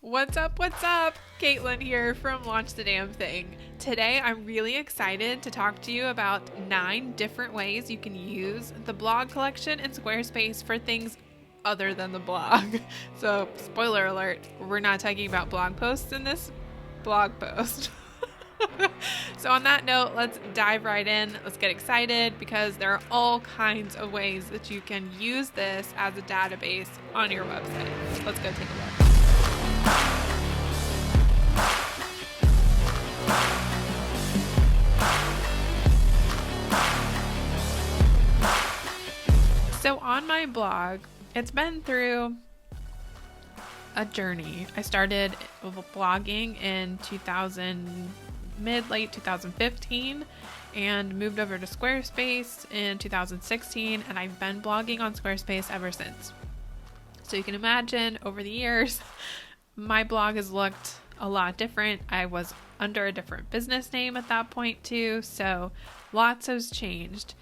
What's up? What's up? Caitlin here from Launch the Damn Thing. Today, I'm really excited to talk to you about 9 different ways you can use the blog collection in Squarespace for things other than the blog. So, spoiler alert, we're not talking about blog posts in this blog post. So on that note, let's dive right in. Let's get excited because there are all kinds of ways that you can use this as a database on your website. Let's go take a look. So on my blog, it's been through a journey. I started blogging in late 2015 and moved over to Squarespace in 2016, and I've been blogging on Squarespace ever since. So you can imagine over the years, my blog has looked a lot different. I was under a different business name at that point too, so lots has changed.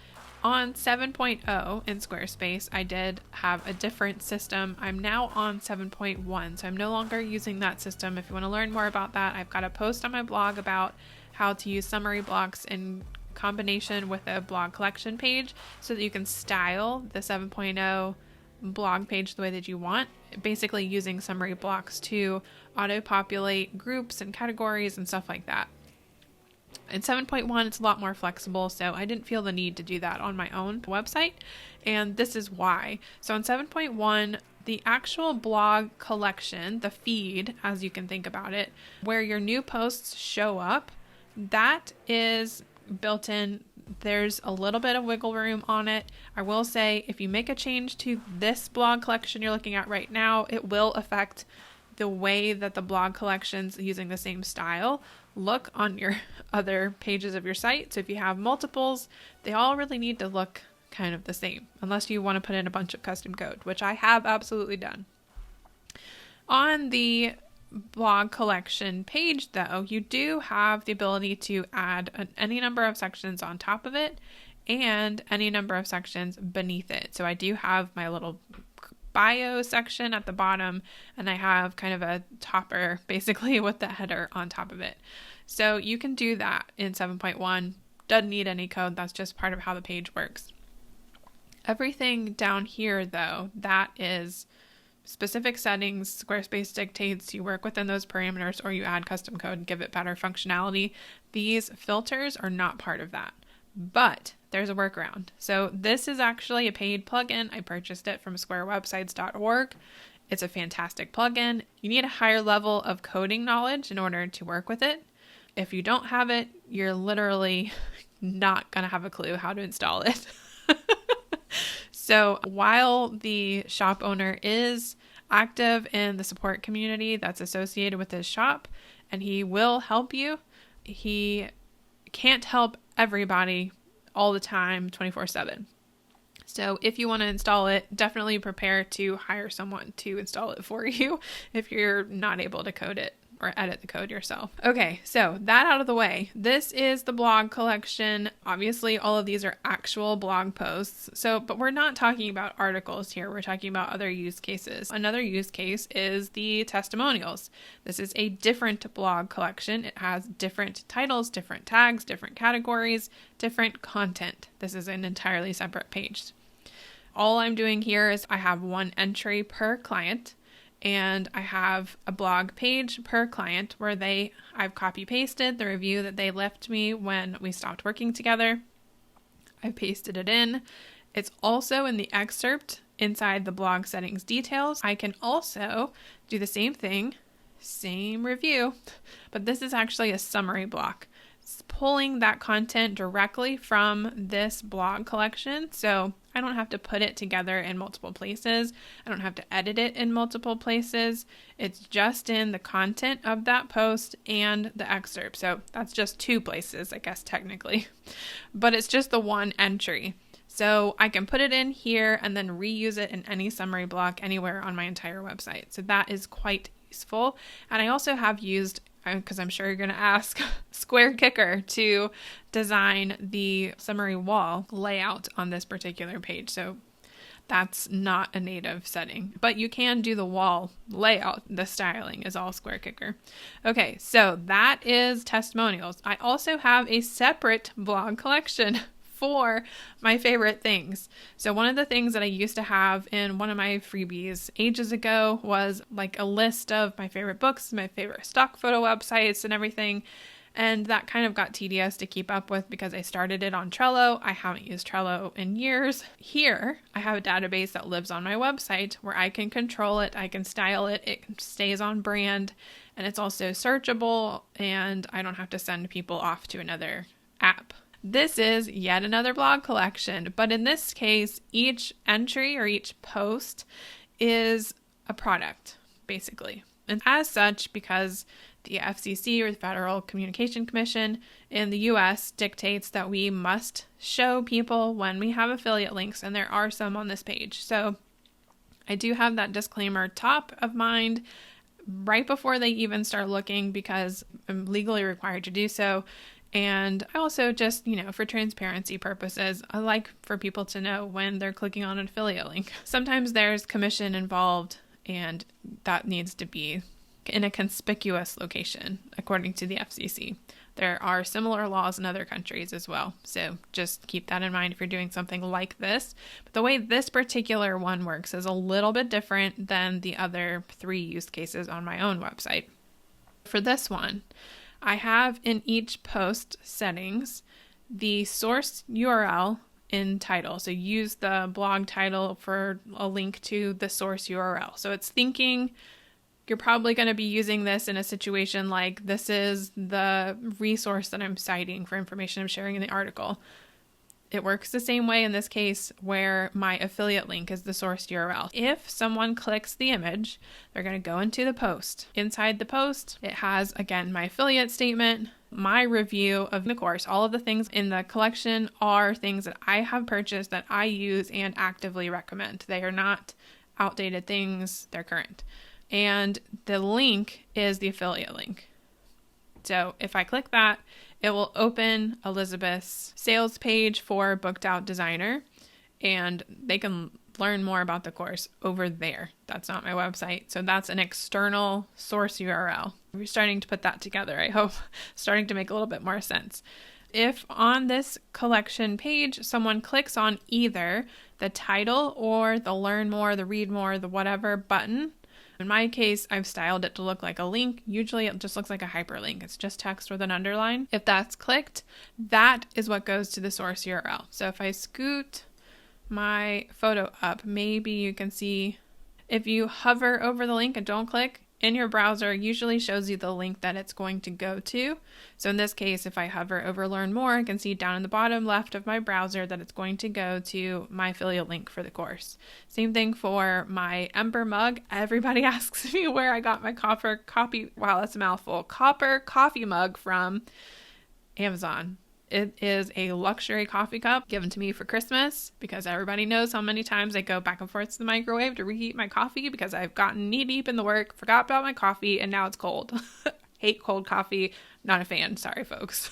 On 7.0 in Squarespace, I did have a different system. I'm now on 7.1, so I'm no longer using that system. If you want to learn more about that, I've got a post on my blog about how to use summary blocks in combination with a blog collection page so that you can style the 7.0 blog page the way that you want, basically using summary blocks to auto-populate groups and categories and stuff like that. In 7.1, it's a lot more flexible, so I didn't feel the need to do that on my own website, and this is why. So in 7.1, the actual blog collection, the feed, as you can think about it, where your new posts show up, that is built in. There's a little bit of wiggle room on it. I will say, if you make a change to this blog collection you're looking at right now, it will affect the way that the blog collections using the same style look on your other pages of your site. So if you have multiples, they all really need to look kind of the same, unless you want to put in a bunch of custom code, which I have absolutely done. On the blog collection page, though, you do have the ability to add any number of sections on top of it and any number of sections beneath it. So I do have my little bio section at the bottom, and I have kind of a topper basically with the header on top of it. So you can do that in 7.1. Doesn't need any code. That's just part of how the page works. Everything down here, though, that is specific settings. Squarespace dictates you work within those parameters or you add custom code and give it better functionality. These filters are not part of that, but there's a workaround. So this is actually a paid plugin. I purchased it from squarewebsites.org. It's a fantastic plugin. You need a higher level of coding knowledge in order to work with it. If you don't have it, you're literally not going to have a clue how to install it. So while the shop owner is active in the support community that's associated with his shop, and he will help you, he can't help everybody all the time 24/7. So if you want to install it, definitely prepare to hire someone to install it for you if you're not able to code it or edit the code yourself. Okay, so that out of the way, this is the blog collection. Obviously, all of these are actual blog posts. But we're not talking about articles here. We're talking about other use cases. Another use case is the testimonials. This is a different blog collection. It has different titles, different tags, different categories, different content. This is an entirely separate page. All I'm doing here is I have one entry per client, and I have a blog page per client where I've copy pasted the review that they left me when we stopped working together. I pasted it in. It's also in the excerpt inside the blog settings details. I can also do the same thing, same review, but this is actually a summary block. It's pulling that content directly from this blog collection. So I don't have to put it together in multiple places. I don't have to edit it in multiple places. It's just in the content of that post and the excerpt. So that's just 2 places, I guess, technically. But it's just the one entry. So I can put it in here and then reuse it in any summary block anywhere on my entire website. So that is quite useful. And I also have used, because I'm sure you're going to ask, Square Kicker to design the summary wall layout on this particular page. So That's not a native setting, but you can do the wall layout. The styling is all Square Kicker. Okay, so that is testimonials. I also have a separate blog collection for my favorite things. So one of the things that I used to have in one of my freebies ages ago was like a list of my favorite books, my favorite stock photo websites and everything. And that kind of got tedious to keep up with because I started it on Trello. I haven't used Trello in years. Here, I have a database that lives on my website where I can control it, I can style it, it stays on brand, and it's also searchable, and I don't have to send people off to another app. This is yet another blog collection, but in this case, each entry or each post is a product, basically. And as such, because the FCC, or the Federal Communication Commission in the US, dictates that we must show people when we have affiliate links, and there are some on this page. So I do have that disclaimer top of mind right before they even start looking, because I'm legally required to do so. And I also just, for transparency purposes, I like for people to know when they're clicking on an affiliate link. Sometimes there's commission involved, and that needs to be in a conspicuous location, according to the FCC. There are similar laws in other countries as well, so just keep that in mind if you're doing something like this. But the way this particular one works is a little bit different than the other 3 use cases on my own website. For this one, I have in each post settings the source URL in title. So use the blog title for a link to the source URL. So it's thinking you're probably going to be using this in a situation like, this is the resource that I'm citing for information I'm sharing in the article. It works the same way in this case, where my affiliate link is the source URL. If someone clicks the image, they're going to go into the post. Inside the post, it has, again, my affiliate statement, my review of the course. All of the things in the collection are things that I have purchased, that I use and actively recommend. They are not outdated things, they're current. And the link is the affiliate link. So if I click that, it will open Elizabeth's sales page for Booked Out Designer, and they can learn more about the course over there. That's not my website. So that's an external source URL. We're starting to put that together, I hope, starting to make a little bit more sense. If on this collection page, someone clicks on either the title or the learn more, the read more, the whatever button, in my case, I've styled it to look like a link. Usually it just looks like a hyperlink. It's just text with an underline. If that's clicked, that is what goes to the source URL. So if I scoot my photo up, maybe you can see if you hover over the link and don't click, in your browser usually shows you the link that it's going to go to. So in this case, if I hover over Learn More, I can see down in the bottom left of my browser that it's going to go to my affiliate link for the course. Same thing for my Ember mug. Everybody asks me where I got my copper coffee mug from. Amazon. It is a luxury coffee cup given to me for Christmas, because everybody knows how many times I go back and forth to the microwave to reheat my coffee because I've gotten knee deep in the work, forgot about my coffee, and now it's cold. Hate cold coffee. Not a fan. Sorry, folks.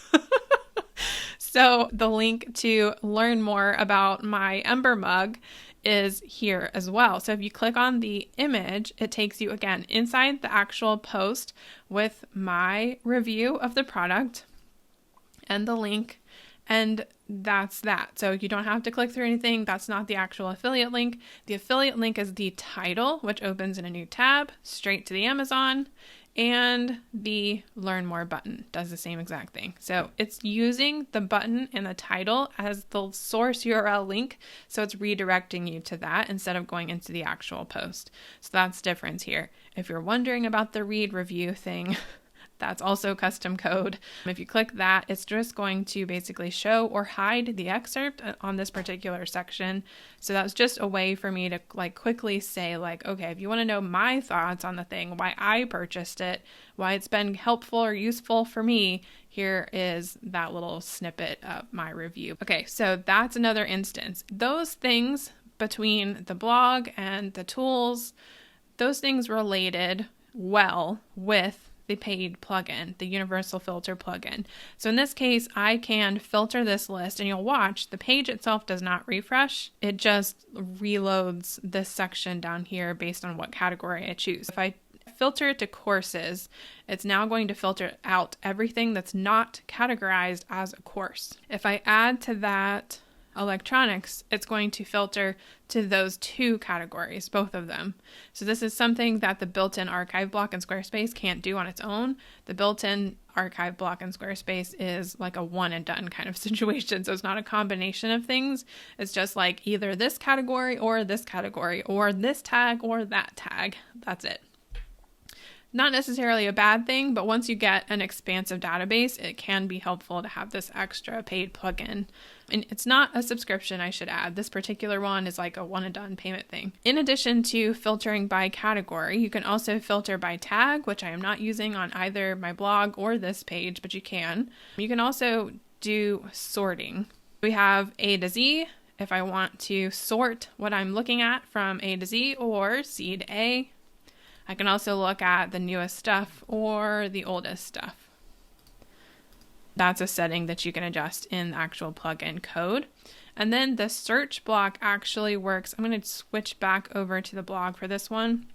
So the link to learn more about my Ember mug is here as well. So if you click on the image, it takes you again inside the actual post with my review of the product and the link, and that's that. So you don't have to click through anything. That's not the actual affiliate link. The affiliate link is the title, which opens in a new tab straight to the Amazon, and the Learn More button does the same exact thing. So it's using the button and the title as the source URL link, so it's redirecting you to that instead of going into the actual post. So that's the difference here. If you're wondering about the read review thing, that's also custom code. If you click that, it's just going to basically show or hide the excerpt on this particular section. So that's just a way for me to quickly say okay, if you want to know my thoughts on the thing, why I purchased it, why it's been helpful or useful for me, here is that little snippet of my review. Okay, so that's another instance. Those things between the blog and the tools, those things related well with the paid plugin, the universal filter plugin. So in this case, I can filter this list, and you'll watch the page itself does not refresh. It just reloads this section down here based on what category I choose. If I filter it to courses, it's now going to filter out everything that's not categorized as a course. If I add to that electronics, it's going to filter to those two categories, both of them. So this is something that the built-in archive block in Squarespace can't do on its own. The built-in archive block in Squarespace is like a one and done kind of situation. So it's not a combination of things. It's just like either this category or this category or this tag or that tag. That's it. Not necessarily a bad thing, but once you get an expansive database, it can be helpful to have this extra paid plugin. And it's not a subscription, I should add. This particular one is like a one and done payment thing. In addition to filtering by category, you can also filter by tag, which I am not using on either my blog or this page, but you can. You can also do sorting. We have A to Z. If I want to sort what I'm looking at from A to Z or C to A, I can also look at the newest stuff or the oldest stuff. That's a setting that you can adjust in the actual plugin code. And then the search block actually works. I'm going to switch back over to the blog for this one.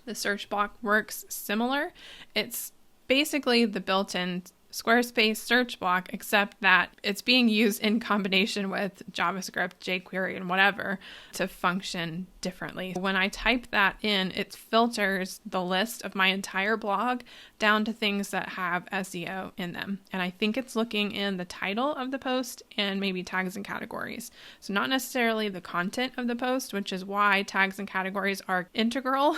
The search block works similar. It's basically the built-in Squarespace search block, except that it's being used in combination with JavaScript, jQuery, and whatever to function differently. When I type that in, it filters the list of my entire blog down to things that have SEO in them. And I think it's looking in the title of the post and maybe tags and categories. So not necessarily the content of the post, which is why tags and categories are integral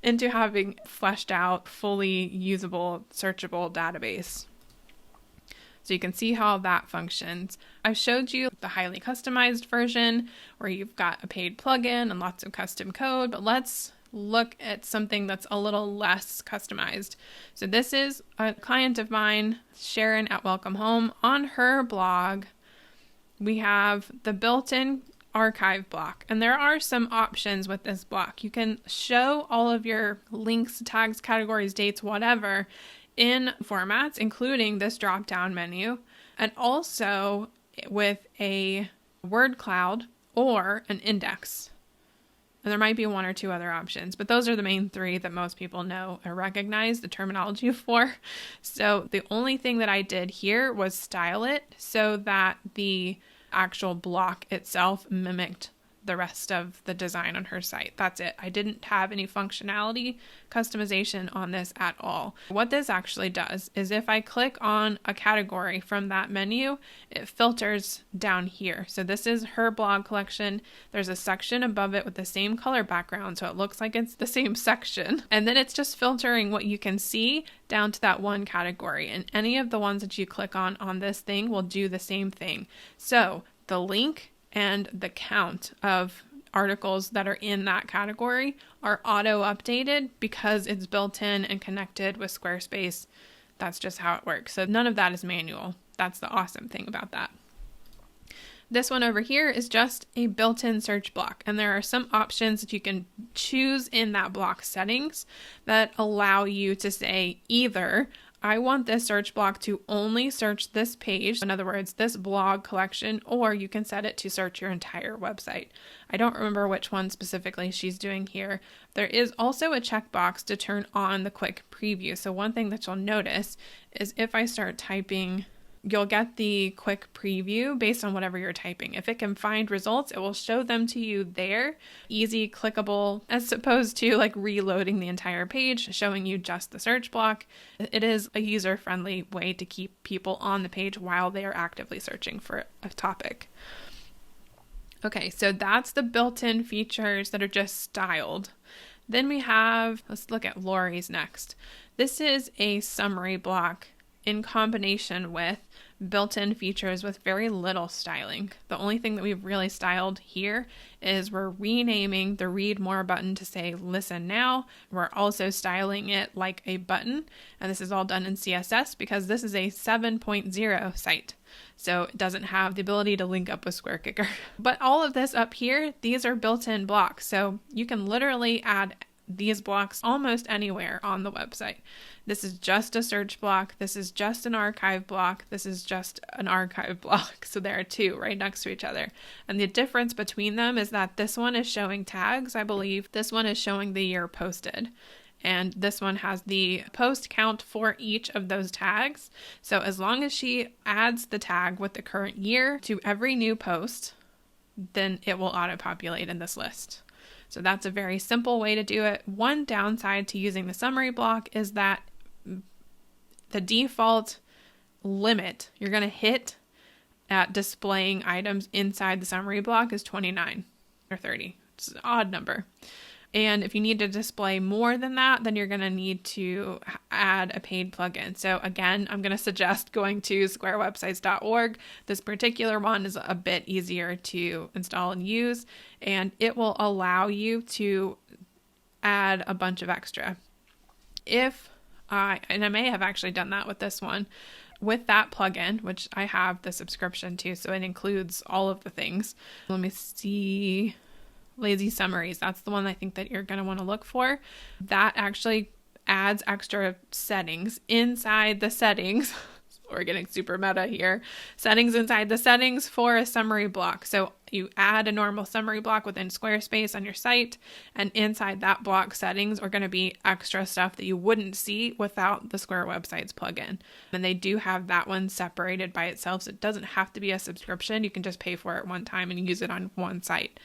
into having fleshed out, fully usable, searchable database. So you can see how that functions. I've showed you the highly customized version where you've got a paid plugin and lots of custom code, but let's look at something that's a little less customized. So this is a client of mine, Sharon at Welcome Home. On her blog, we have the built-in archive block, and there are some options with this block. You can show all of your links, tags, categories, dates, whatever, in formats, including this drop-down menu, and also with a word cloud or an index. And there might be one or two other options, but those are the main three that most people know or recognize the terminology for. So the only thing that I did here was style it so that the actual block itself mimicked the rest of the design on her site. That's it. I didn't have any functionality customization on this at all. What this actually does is if I click on a category from that menu, it filters down here. So this is her blog collection. There's a section above it with the same color background, so it looks like it's the same section. And then it's just filtering what you can see down to that one category. And any of the ones that you click on this thing will do the same thing. So the link and the count of articles that are in that category are auto updated because it's built in and connected with Squarespace. That's just how it works. So none of that is manual. That's the awesome thing about that. This one over here is just a built-in search block, and there are some options that you can choose in that block settings that allow you to say either I want this search block to only search this page, in other words, this blog collection, or you can set it to search your entire website. I don't remember which one specifically she's doing here. There is also a checkbox to turn on the quick preview. So one thing that you'll notice is if I start typing, you'll get the quick preview based on whatever you're typing. If it can find results, it will show them to you there. Easy, clickable, as opposed to like reloading the entire page, showing you just the search block. It is a user-friendly way to keep people on the page while they are actively searching for a topic. Okay, so that's the built-in features that are just styled. Then we have, let's look at Lori's next. This is a summary block in combination with built-in features with very little styling. The only thing that we've really styled here is we're renaming the read more button to say listen now. We're also styling it like a button, and this is all done in CSS because this is a 7.0 site. So it doesn't have the ability to link up with SquareKicker. But all of this up here, these are built-in blocks. So you can literally add these blocks almost anywhere on the website. This is just a search block. This is just an archive block. This is just an archive block. So there are two right next to each other. And the difference between them is that this one is showing tags, I believe. This one is showing the year posted. And this one has the post count for each of those tags. So as long as she adds the tag with the current year to every new post, then it will auto-populate in this list. So that's a very simple way to do it. One downside to using the summary block is that the default limit you're going to hit at displaying items inside the summary block is 29 or 30. It's an odd number. And if you need to display more than that, then you're going to need to add a paid plugin. So again, I'm going to suggest going to squarewebsites.org. This particular one is a bit easier to install and use, and it will allow you to add a bunch of extra. And I may have actually done that with this one. With that plugin, which I have the subscription to, so it includes all of the things. Let me see. Lazy summaries. That's the one I think that you're going to want to look for. That actually adds extra settings inside the settings. We're getting super meta here. Settings inside the settings for a summary block. So you add a normal summary block within Squarespace on your site, and inside that block settings are going to be extra stuff that you wouldn't see without the Square Websites plugin. And they do have that one separated by itself, so it doesn't have to be a subscription. You can just pay for it one time and use it on one site.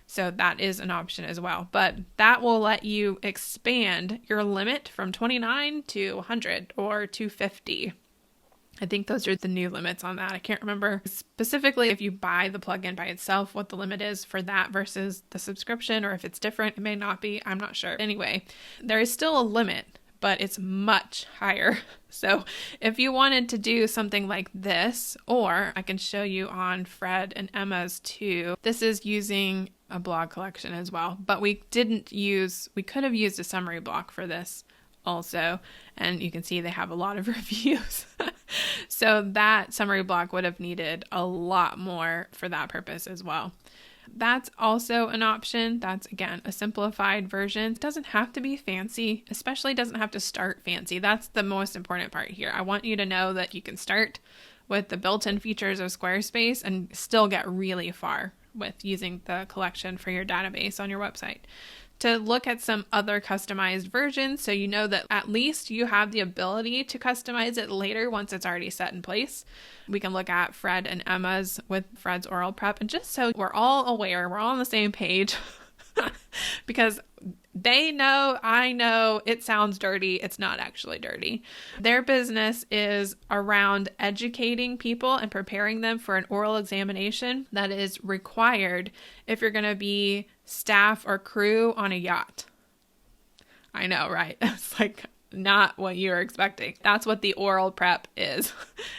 So that is an option as well. But that will let you expand your limit from 29 to 100 or 250. I think those are the new limits on that. I can't remember specifically if you buy the plugin by itself, what the limit is for that versus the subscription, or if it's different. It may not be. I'm not sure. Anyway, there is still a limit, but it's much higher. So if you wanted to do something like this, or I can show you on Fred and Emma's too. This is using a blog collection as well, but we could have used a summary block for this also. And you can see they have a lot of reviews. So that summary block would have needed a lot more for that purpose as well. That's also an option. That's, again, a simplified version. It doesn't have to be fancy, especially doesn't have to start fancy. That's the most important part here. I want you to know that you can start with the built-in features of Squarespace and still get really far with using the collection for your database on your website. To look at some other customized versions, so you know that at least you have the ability to customize it later once it's already set in place. We can look at Fred and Emma's with Fred's oral prep, and just so we're all aware, we're all on the same page, because they know, I know, it sounds dirty. It's not actually dirty. Their business is around educating people and preparing them for an oral examination that is required if you're going to be staff or crew on a yacht. I know, right? It's like not what you're expecting. That's what the oral prep is.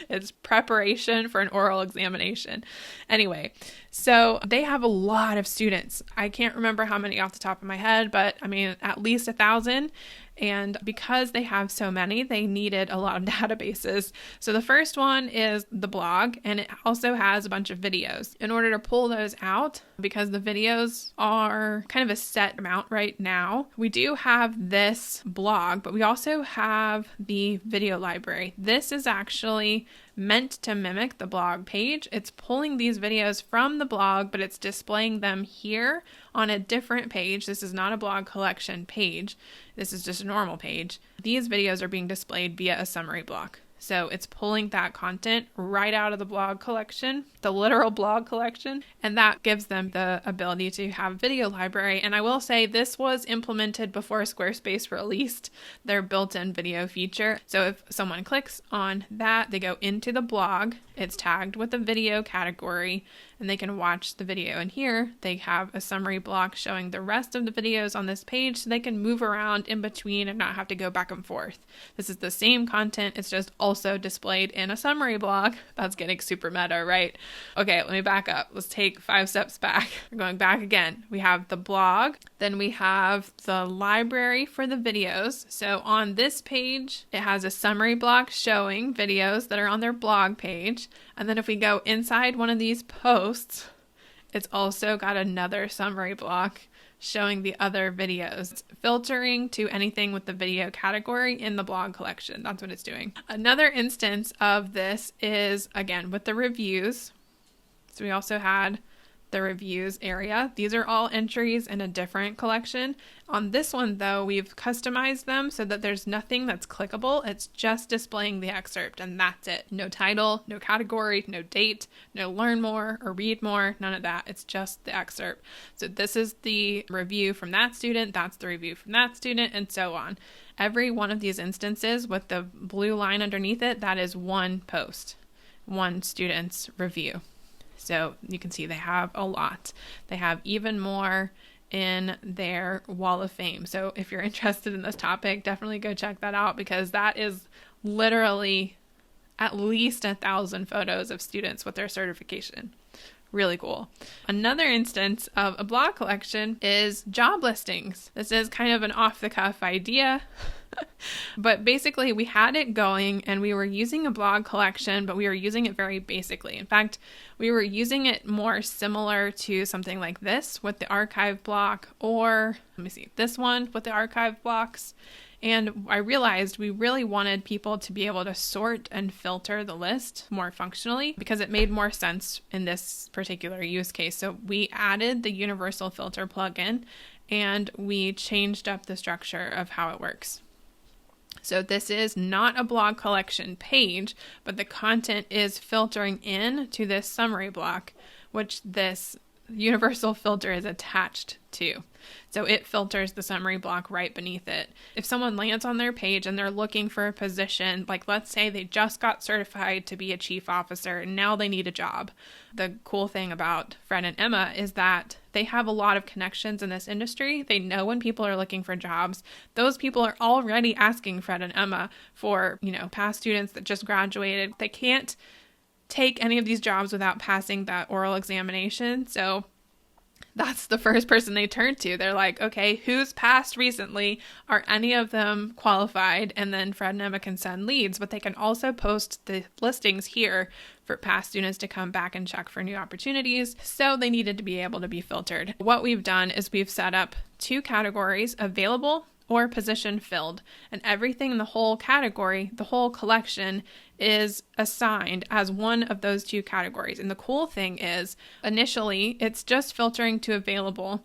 It's preparation for an oral examination. Anyway, so they have a lot of students. I can't remember how many off the top of my head, but I mean, at least 1,000. And because they have so many, they needed a lot of databases. So the first one is the blog, and it also has a bunch of videos. In order to pull those out, because the videos are kind of a set amount right now, we do have this blog, but we also have the video library. This is actually meant to mimic the blog page. It's pulling these videos from the blog, but it's displaying them here on a different page. This is not a blog collection page. This is just a normal page. These videos are being displayed via a summary block. So it's pulling that content right out of the blog collection, the literal blog collection, and that gives them the ability to have video library. And I will say this was implemented before Squarespace released their built-in video feature. So if someone clicks on that, they go into the blog, it's tagged with a video category, and they can watch the video. And here they have a summary block showing the rest of the videos on this page so they can move around in between and not have to go back and forth. This is the same content. It's just also displayed in a summary block. That's getting super meta, right? Okay, let me back up. Let's take 5 steps back. We're going back again. We have the blog, then we have the library for the videos. So on this page, it has a summary block showing videos that are on their blog page. And then if we go inside one of these posts, it's also got another summary block showing the other videos. It's filtering to anything with the video category in the blog collection. That's what it's doing. Another instance of this is, again, with the reviews. So we also had the reviews area. These are all entries in a different collection. On this one, though, we've customized them so that there's nothing that's clickable. It's just displaying the excerpt, and that's it. No title, no category, no date, no learn more or read more, none of that. It's just the excerpt. So this is the review from that student, that's the review from that student, and so on. Every one of these instances with the blue line underneath it, that is one post, one student's review. So you can see they have a lot. They have even more in their wall of fame. So if you're interested in this topic, definitely go check that out, because that is literally at least 1,000 photos of students with their certification. Really cool. Another instance of a blog collection is job listings. This is kind of an off-the-cuff idea, but basically we had it going and we were using a blog collection, but we were using it very basically. In fact, we were using it more similar to something like this with the archive block, or let me see, this one with the archive blocks. And I realized we really wanted people to be able to sort and filter the list more functionally, because it made more sense in this particular use case. So we added the universal filter plugin and we changed up the structure of how it works. So this is not a blog collection page, but the content is filtering in to this summary block, which this universal filter is attached to. So it filters the summary block right beneath it. If someone lands on their page and they're looking for a position, like let's say they just got certified to be a chief officer and now they need a job. The cool thing about Fred and Emma is that they have a lot of connections in this industry. They know when people are looking for jobs. Those people are already asking Fred and Emma for, past students that just graduated. They can't take any of these jobs without passing that oral examination. So that's the first person they turn to. They're like, okay, who's passed recently? Are any of them qualified? And then Fred and Emma can send leads, but they can also post the listings here for past students to come back and check for new opportunities. So they needed to be able to be filtered. What we've done is we've set up 2 categories: available or position filled, and everything in the whole category, the whole collection, is assigned as one of those 2 categories. And the cool thing is, initially, it's just filtering to available.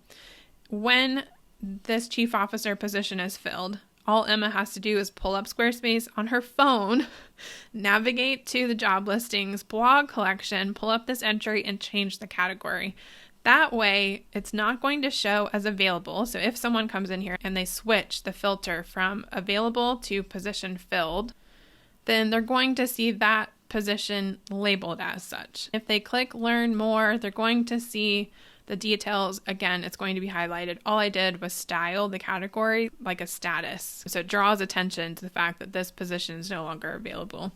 When this chief officer position is filled, all Emma has to do is pull up Squarespace on her phone, navigate to the job listings blog collection, pull up this entry, and change the category. That way, it's not going to show as available. So if someone comes in here and they switch the filter from available to position filled, then they're going to see that position labeled as such. If they click learn more, they're going to see the details. Again, it's going to be highlighted. All I did was style the category like a status. So it draws attention to the fact that this position is no longer available.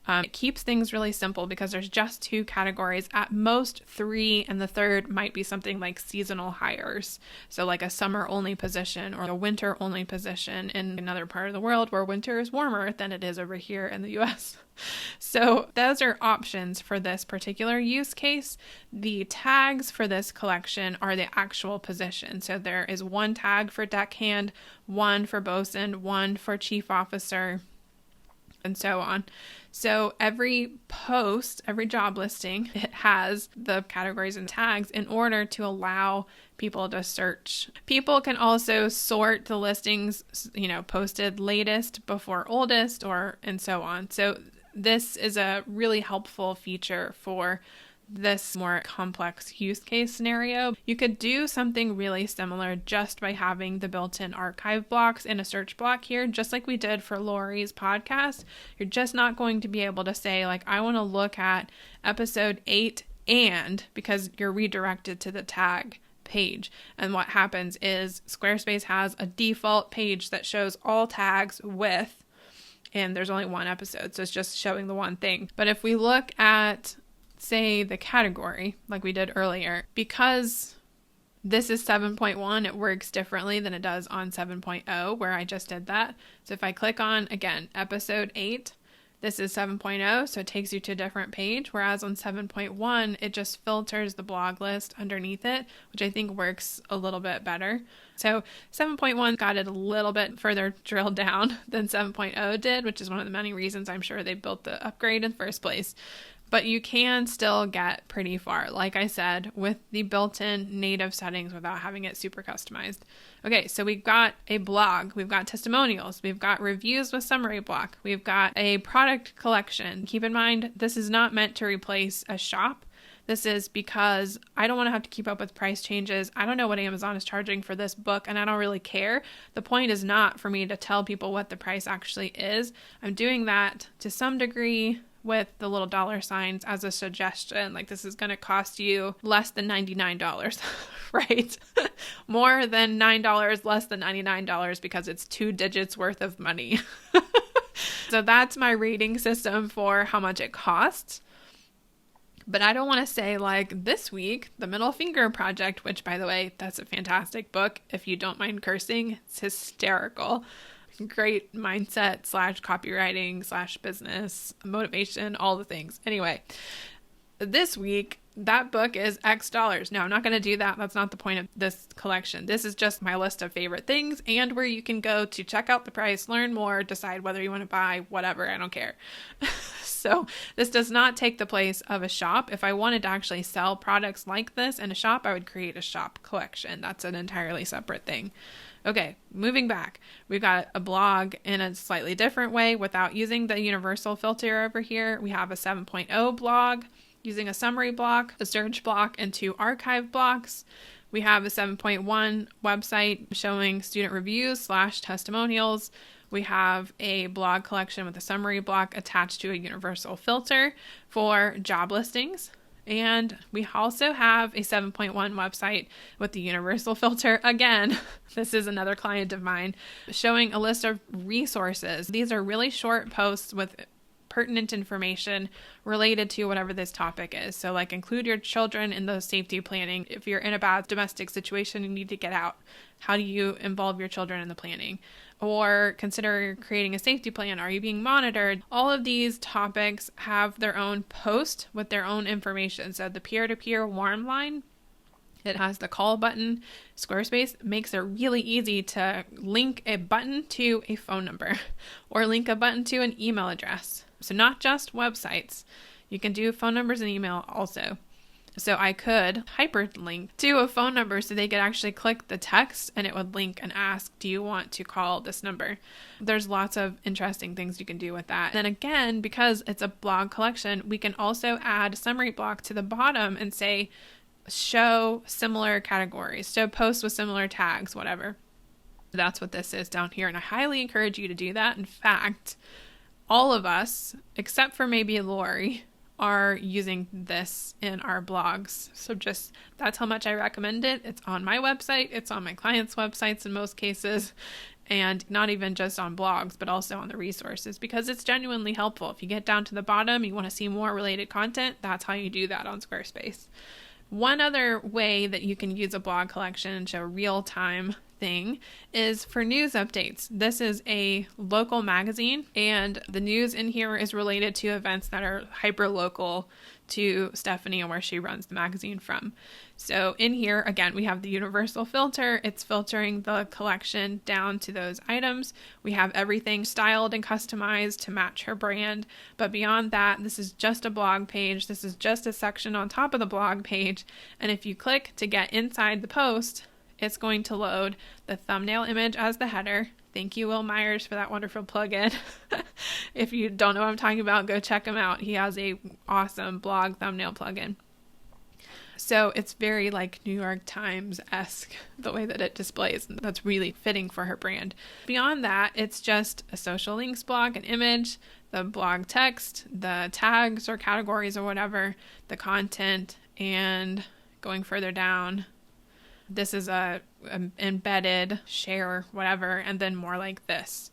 It keeps things really simple because there's just 2 categories, at most 3, and the third might be something like seasonal hires. So like a summer only position or a winter only position in another part of the world where winter is warmer than it is over here in the US. So those are options for this particular use case. The tags for this collection are the actual position. So there is 1 tag for deckhand, 1 for bosun, 1 for chief officer, and so on. So every post, every job listing, it has the categories and tags in order to allow people to search. People can also sort the listings, posted latest before oldest, and so on. So this is a really helpful feature for this more complex use case scenario. You could do something really similar just by having the built-in archive blocks in a search block here, just like we did for Lori's podcast. You're just not going to be able to say, like, I want to look at episode 8 because you're redirected to the tag page. And what happens is Squarespace has a default page that shows all tags with, and there's only 1 episode, so it's just showing the one thing. But if we look at, say, the category like we did earlier, because this is 7.1, it works differently than it does on 7.0 where I just did that. So if I click on, again, episode 8, This is 7.0, so it takes you to a different page, whereas on 7.1, it just filters the blog list underneath it, which I think works a little bit better. So 7.1 got it a little bit further drilled down than 7.0 did, which is one of the many reasons I'm sure they built the upgrade in the first place. But you can still get pretty far, like I said, with the built-in native settings without having it super customized. Okay, so we've got a blog, we've got testimonials, we've got reviews with summary block, we've got a product collection. Keep in mind, this is not meant to replace a shop. This is because I don't want to have to keep up with price changes. I don't know what Amazon is charging for this book, and I don't really care. The point is not for me to tell people what the price actually is. I'm doing that to some degree with the little dollar signs as a suggestion. Like, this is going to cost you less than $99, right? More than $9, less than $99, because it's 2 digits worth of money. So that's my rating system for how much it costs. But I don't want to say, like, this week, The Middle Finger Project, which, by the way, that's a fantastic book. If you don't mind cursing, it's hysterical. Great mindset / copywriting / business, motivation, all the things. Anyway, this week, that book is X dollars. No, I'm not going to do that. That's not the point of this collection. This is just my list of favorite things and where you can go to check out the price, learn more, decide whether you want to buy, whatever. I don't care. So this does not take the place of a shop. If I wanted to actually sell products like this in a shop, I would create a shop collection. That's an entirely separate thing. Okay, moving back, we've got a blog in a slightly different way without using the universal filter over here. We have a 7.0 blog using a summary block, a search block, and 2 archive blocks. We have a 7.1 website showing student reviews / testimonials. We have a blog collection with a summary block attached to a universal filter for job listings. And we also have a 7.1 website with the universal filter. Again, this is another client of mine, showing a list of resources. These are really short posts with pertinent information related to whatever this topic is. So, like, include your children in the safety planning. If you're in a bad domestic situation, you need to get out. How do you involve your children in the planning? Or consider creating a safety plan. Are you being monitored? All of these topics have their own post with their own information. So the peer-to-peer warm line, it has the call button. Squarespace makes it really easy to link a button to a phone number or link a button to an email address. So not just websites. You can do phone numbers and email also. So I could hyperlink to a phone number so they could actually click the text and it would link and ask, do you want to call this number? There's lots of interesting things you can do with that. Then again, because it's a blog collection, we can also add a summary block to the bottom and say, show similar categories. So post with similar tags, whatever. That's what this is down here. And I highly encourage you to do that. In fact, all of us, except for maybe Lori, are using this in our blogs. So just, that's how much I recommend it. It's on my website. It's on my clients' websites in most cases. And not even just on blogs, but also on the resources, because it's genuinely helpful. If you get down to the bottom, you want to see more related content, that's how you do that on Squarespace. One other way that you can use a blog collection and show real-time thing is for news updates. This is a local magazine, and the news in here is related to events that are hyper local to Stephanie and where she runs the magazine from. So in here, again, we have the universal filter. It's filtering the collection down to those items. We have everything styled and customized to match her brand. But beyond that, this is just a blog page. This is just a section on top of the blog page. And if you click to get inside the post, it's going to load the thumbnail image as the header. Thank you, Will Myers, for that wonderful plugin. If you don't know what I'm talking about, go check him out. He has a awesome blog thumbnail plugin. So it's very like New York Times-esque, the way that it displays. That's really fitting for her brand. Beyond that, it's just a social links blog, an image, the blog text, the tags or categories or whatever, the content, and going further down, this is a embedded, share, whatever, and then more like this.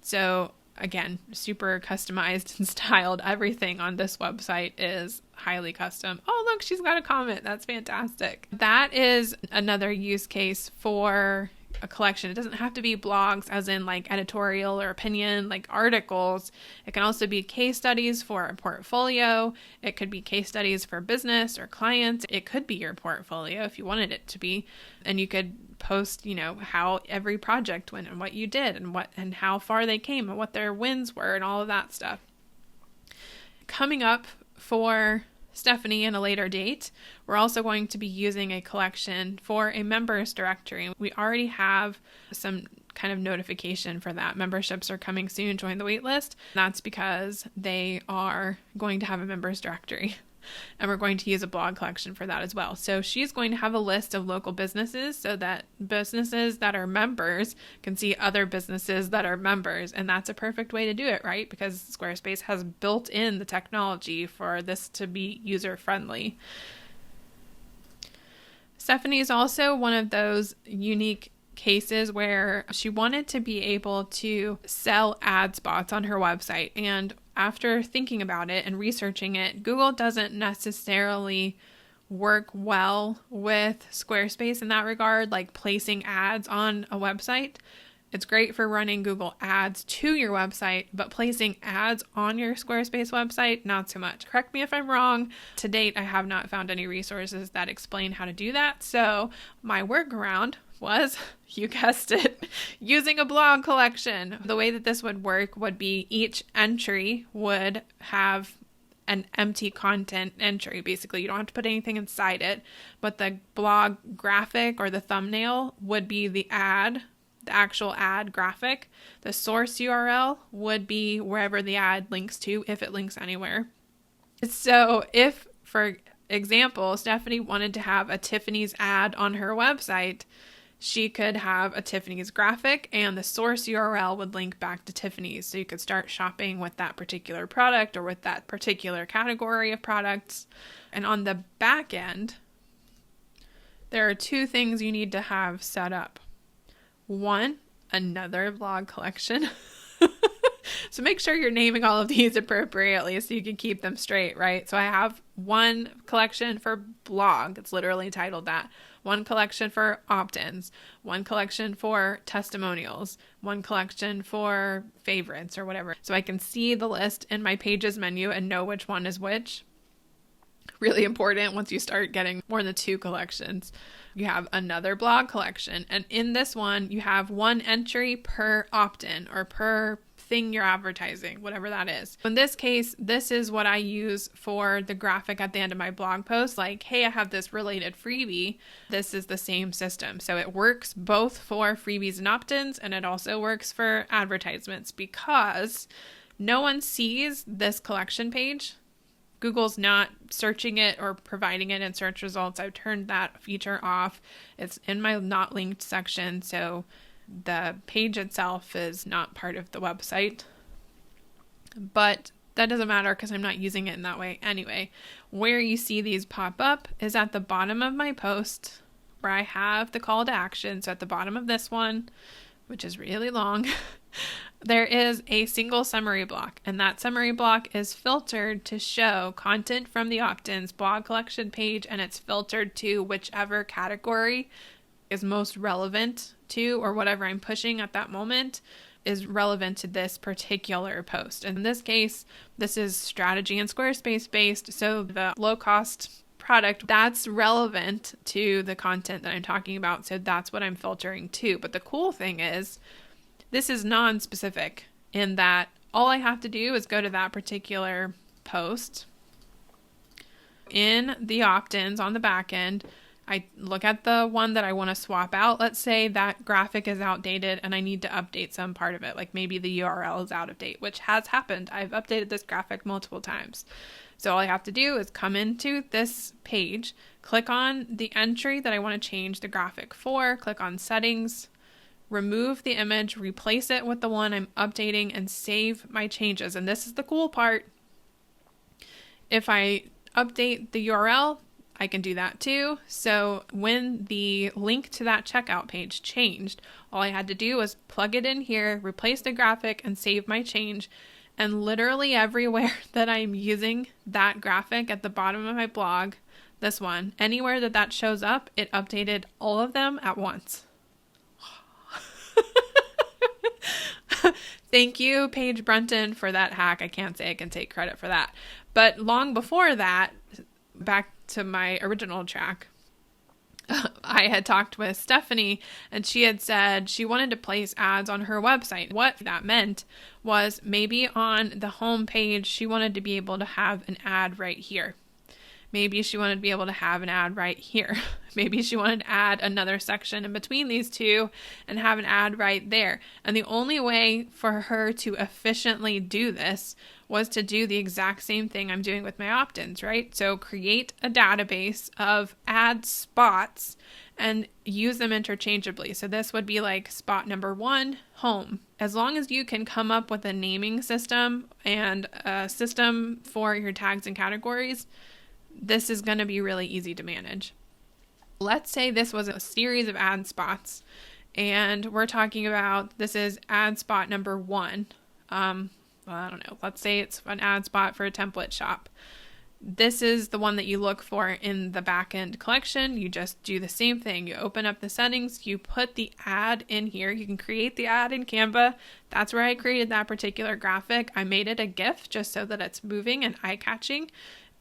So again, super customized and styled. Everything on this website is highly custom. Oh, look, she's got a comment. That's fantastic. That is another use case for a collection. It doesn't have to be blogs as in like editorial or opinion, like articles. It can also be case studies for a portfolio. It could be case studies for business or clients. It could be your portfolio if you wanted it to be. And you could post, how every project went and what you did and how far they came and what their wins were and all of that stuff. Coming up for Stephanie in a later date, we're also going to be using a collection for a members directory. We already have some kind of notification for that. Memberships are coming soon. Join the wait list. That's because they are going to have a members directory. And we're going to use a blog collection for that as well. So she's going to have a list of local businesses so that businesses that are members can see other businesses that are members. And that's a perfect way to do it, right? Because Squarespace has built in the technology for this to be user friendly. Stephanie is also one of those unique cases where she wanted to be able to sell ad spots on her website. And after thinking about it and researching it, Google doesn't necessarily work well with Squarespace in that regard, like placing ads on a website. It's great for running Google ads to your website, but placing ads on your Squarespace website, not so much. Correct me if I'm wrong. To date, I have not found any resources that explain how to do that. So my workaround was, you guessed it, using a blog collection. The way that this would work would be each entry would have an empty content entry. Basically, you don't have to put anything inside it, but the blog graphic or the thumbnail would be the ad, the actual ad graphic. The source URL would be wherever the ad links to, if it links anywhere. So if, for example, Stephanie wanted to have a Tiffany's ad on her website, she could have a Tiffany's graphic and the source URL would link back to Tiffany's. So you could start shopping with that particular product or with that particular category of products. And on the back end, there are two things you need to have set up. One, another blog collection. So make sure you're naming all of these appropriately so you can keep them straight, right? So I have one collection for blog. It's literally titled that. One collection for opt-ins, one collection for testimonials, one collection for favorites or whatever. So I can see the list in my pages menu and know which one is which. Really important once you start getting more than two collections. You have another blog collection, and in this one, you have one entry per opt-in or per thing you're advertising, whatever that is. In this case, this is what I use for the graphic at the end of my blog post. Like, hey, I have this related freebie. This is the same system. So it works both for freebies and opt-ins, and it also works for advertisements because no one sees this collection page. Google's not searching it or providing it in search results. I've turned that feature off. It's in my not linked section, so the page itself is not part of the website. But that doesn't matter because I'm not using it in that way anyway. Where you see these pop up is at the bottom of my post where I have the call to action. So at the bottom of this one, which is really long, there is a single summary block, and that summary block is filtered to show content from the opt-ins blog collection page, and it's filtered to whichever category is most relevant to, or whatever I'm pushing at that moment is relevant to this particular post. In this case, this is strategy and Squarespace based, so the low-cost product, that's relevant to the content that I'm talking about, so that's what I'm filtering to. But the cool thing is, this is non-specific in that all I have to do is go to that particular post. In the opt-ins on the back end, I look at the one that I want to swap out. Let's say that graphic is outdated and I need to update some part of it. Like maybe the URL is out of date, which has happened. I've updated this graphic multiple times. So all I have to do is come into this page, click on the entry that I want to change the graphic for, click on settings, remove the image, replace it with the one I'm updating, and save my changes. And this is the cool part. If I update the URL, I can do that too. So when the link to that checkout page changed, all I had to do was plug it in here, replace the graphic, and save my change. And literally everywhere that I'm using that graphic at the bottom of my blog, this one, anywhere that shows up, it updated all of them at once. Thank you, Paige Brunton, for that hack. I can't say I can take credit for that. But long before that, back to my original track, I had talked with Stephanie, and she had said she wanted to place ads on her website. What that meant was maybe on the home page, she wanted to be able to have an ad right here. Maybe she wanted to be able to have an ad right here. Maybe she wanted to add another section in between these two and have an ad right there. And the only way for her to efficiently do this was to do the exact same thing I'm doing with my opt-ins, right? So create a database of ad spots and use them interchangeably. So this would be like spot number 1, home. As long as you can come up with a naming system and a system for your tags and categories, this is going to be really easy to manage. Let's say this was a series of ad spots, and we're talking about this is ad spot number 1. I don't know. Let's say it's an ad spot for a template shop. This is the one that you look for in the backend collection. You just do the same thing. You open up the settings, you put the ad in here. You can create the ad in Canva. That's where I created that particular graphic. I made it a GIF just so that it's moving and eye-catching.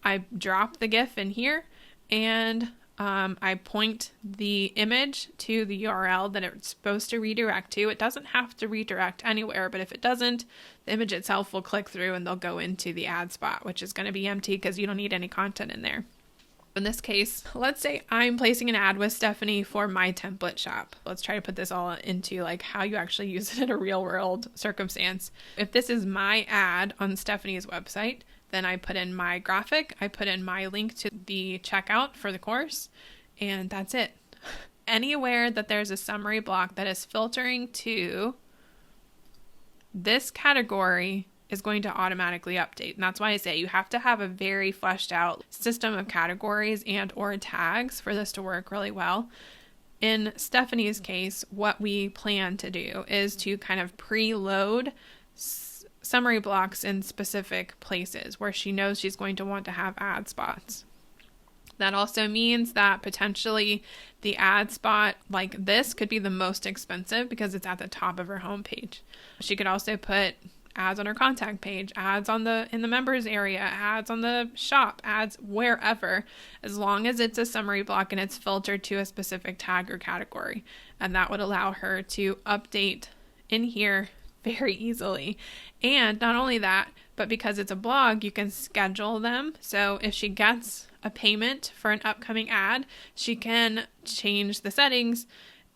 I drop the GIF in here, and I point the image to the URL that it's supposed to redirect to. It doesn't have to redirect anywhere, but if it doesn't, the image itself will click through and they'll go into the ad spot, which is going to be empty because you don't need any content in there. In this case, let's say I'm placing an ad with Stephanie for my template shop. Let's try to put this all into like how you actually use it in a real world circumstance. If this is my ad on Stephanie's website, then I put in my graphic, I put in my link to the checkout for the course, and that's it. Anywhere that there's a summary block that is filtering to this category is going to automatically update. And that's why I say you have to have a very fleshed out system of categories and or tags for this to work really well. In Stephanie's case, what we plan to do is to kind of preload summary blocks in specific places where she knows she's going to want to have ad spots. That also means that potentially the ad spot like this could be the most expensive because it's at the top of her homepage. She could also put ads on her contact page, ads in the members area, ads on the shop, ads wherever, as long as it's a summary block and it's filtered to a specific tag or category. And that would allow her to update in here very easily. And not only that, but because it's a blog, you can schedule them. So if she gets a payment for an upcoming ad, she can change the settings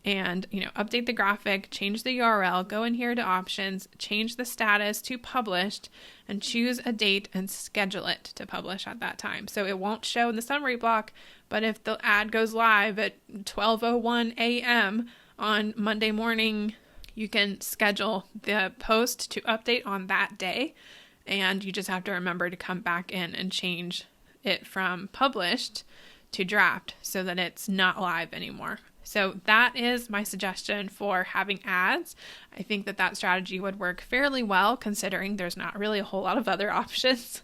and, update the graphic, change the URL, go in here to options, change the status to published, and choose a date and schedule it to publish at that time. So it won't show in the summary block, but if the ad goes live at 12:01 a.m. on Monday morning, you can schedule the post to update on that day, and you just have to remember to come back in and change it from published to draft so that it's not live anymore. So that is my suggestion for having ads. I think that strategy would work fairly well considering there's not really a whole lot of other options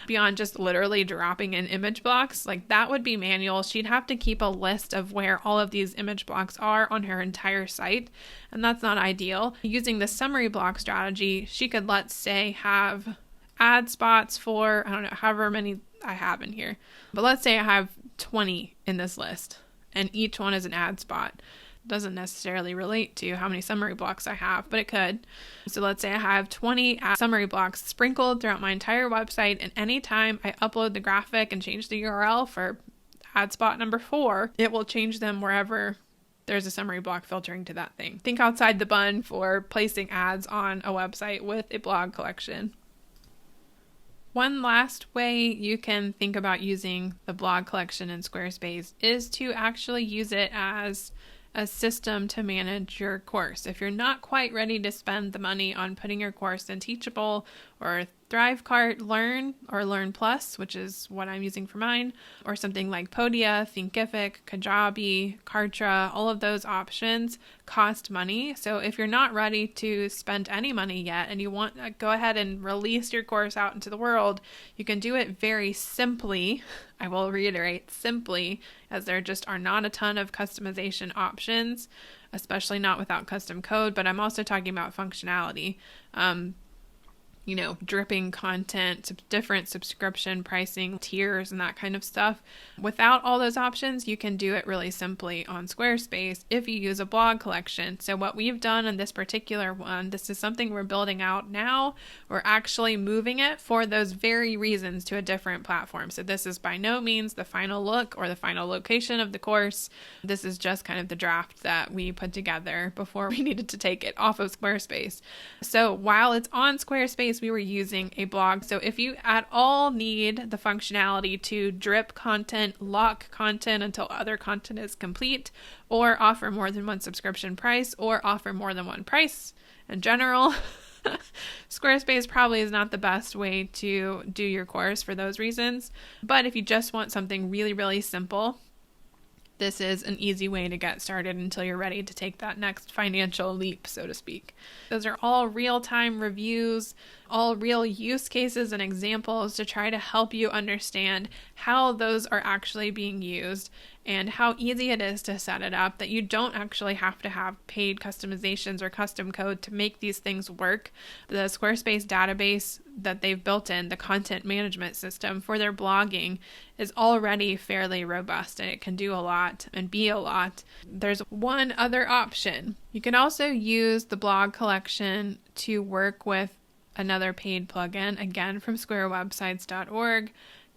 beyond just literally dropping in image blocks. Like that would be manual. She'd have to keep a list of where all of these image blocks are on her entire site, and that's not ideal. Using the summary block strategy, she could, let's say, have ad spots for, I don't know, however many I have in here. But let's say I have 20 in this list, and each one is an ad spot. Doesn't necessarily relate to how many summary blocks I have, but it could. So let's say I have 20 summary blocks sprinkled throughout my entire website, and anytime I upload the graphic and change the URL for ad spot number 4, it will change them wherever there's a summary block filtering to that thing. Think outside the bun for placing ads on a website with a blog collection. One last way you can think about using the blog collection in Squarespace is to actually use it as a system to manage your course. If you're not quite ready to spend the money on putting your course in Teachable or Thrivecart Learn or Learn Plus, which is what I'm using for mine, or something like Podia, Thinkific, Kajabi, Kartra, all of those options cost money. So if you're not ready to spend any money yet and you want to go ahead and release your course out into the world, you can do it very simply. I will reiterate, simply, as there just are not a ton of customization options especially not without custom code, but I'm also talking about functionality. Dripping content, different subscription pricing tiers and that kind of stuff. Without all those options, you can do it really simply on Squarespace if you use a blog collection. So what we've done in this particular one, this is something we're building out now. We're actually moving it for those very reasons to a different platform. So this is by no means the final look or the final location of the course. This is just kind of the draft that we put together before we needed to take it off of Squarespace. So while it's on Squarespace, we were using a blog. So if you at all need the functionality to drip content, lock content until other content is complete, or offer more than one subscription price, or offer more than one price in general, Squarespace probably is not the best way to do your course for those reasons. But if you just want something really, really simple, this is an easy way to get started until you're ready to take that next financial leap, so to speak. Those are all real-time reviews, all real use cases and examples to try to help you understand how those are actually being used and how easy it is to set it up, that you don't actually have to have paid customizations or custom code to make these things work. The Squarespace database that they've built in, the content management system for their blogging, is already fairly robust and it can do a lot and be a lot. There's one other option. You can also use the blog collection to work with another paid plugin, again from squarewebsites.org,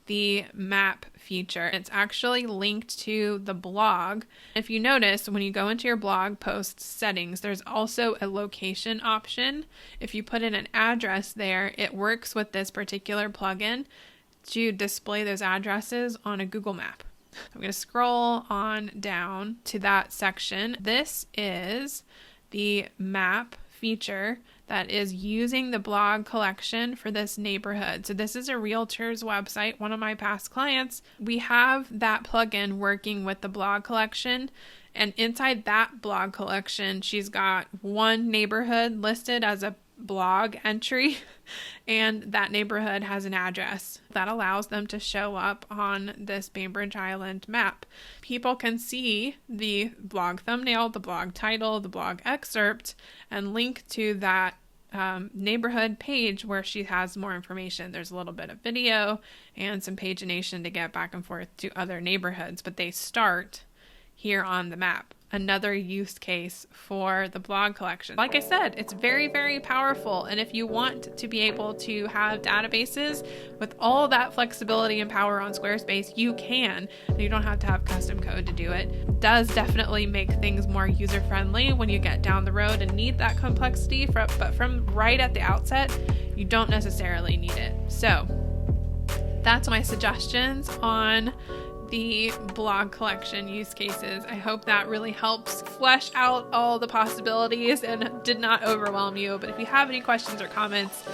the map feature. It's actually linked to the blog. If you notice, when you go into your blog post settings, there's also a location option. If you put in an address there, it works with this particular plugin to display those addresses on a Google map. I'm going to scroll on down to that section. This is the map feature that is using the blog collection for this neighborhood. So this is a realtor's website, one of my past clients. We have that plugin working with the blog collection, and inside that blog collection, she's got one neighborhood listed as a blog entry, and that neighborhood has an address that allows them to show up on this Bainbridge Island map. People can see the blog thumbnail, the blog title, the blog excerpt, and link to that neighborhood page where she has more information. There's a little bit of video and some pagination to get back and forth to other neighborhoods, but they start here on the map. Another use case for the blog collection. Like I said, it's very, very powerful. And if you want to be able to have databases with all that flexibility and power on Squarespace, you can. You don't have to have custom code to do it. It does definitely make things more user-friendly when you get down the road and need that complexity, but from right at the outset, you don't necessarily need it. So that's my suggestions on the blog collection use cases. I hope that really helps flesh out all the possibilities and did not overwhelm you. But if you have any questions or comments,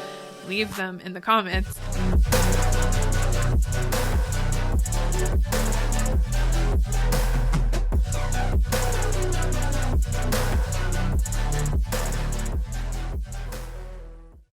leave them in the comments.